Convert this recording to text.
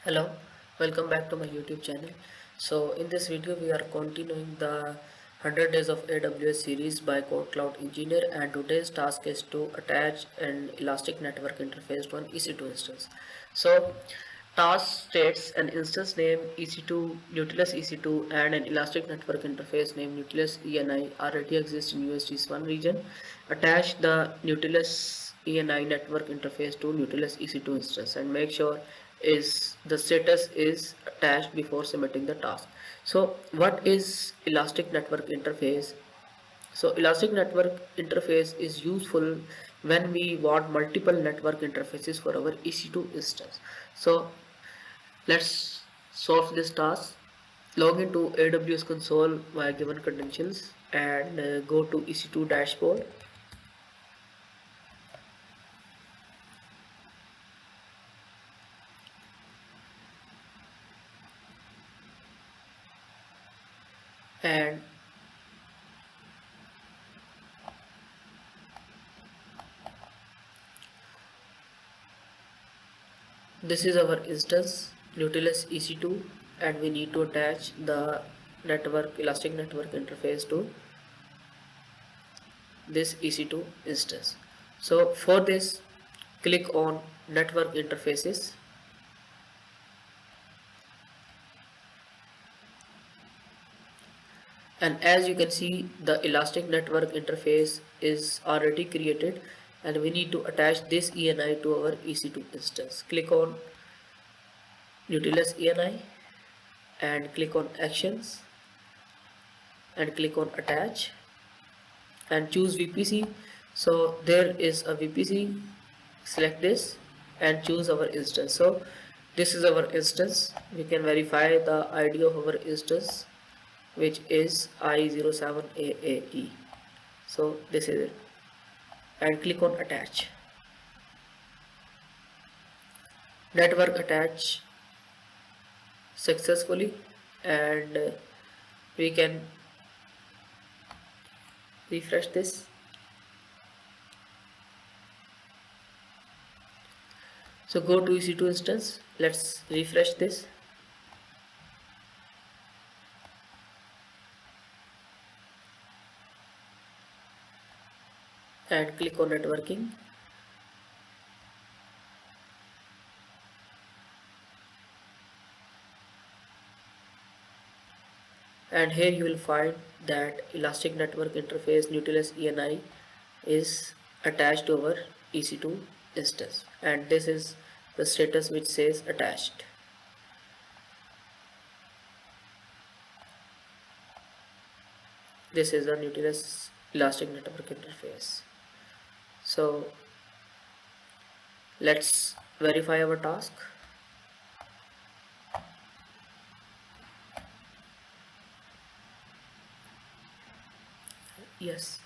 Hello, welcome back to my YouTube channel. So in this video we are continuing the 100 days of AWS series by KodeKloud engineer, and today's task is to attach an elastic network interface to an EC2 instance. So task states an instance name EC2, Nautilus EC2, and an elastic network interface named Nautilus ENI already exist in USGS1 region. Attach the Nautilus ENI network interface to Nautilus EC2 instance and make sure is the status is attached before submitting the task. So what is elastic network interface? So elastic network interface is useful when we want multiple network interfaces for our EC2 instance. So let's solve this task. Log into AWS console via given credentials and go to EC2 dashboard. And this is our instance Nautilus EC2, and we need to attach the elastic network interface to this EC2 instance. So for this, click on network interfaces, and as you can see the elastic network interface is already created, and we need to attach this ENI to our EC2 instance. Click on Nautilus ENI and click on actions and click on attach and choose VPC. So there is a VPC, select this and choose our instance. So this is our instance. We can verify the ID of our instance, which is I07AAE. So this is it, and click on attach. Network attach successfully, and we can refresh this. So go to EC2 instance, let's refresh this. And click on networking. And here you will find that elastic network interface Nautilus ENI is attached to our EC2 instance, and this is the status which says attached. This is the Nautilus elastic network interface. So let's verify our task. Yes,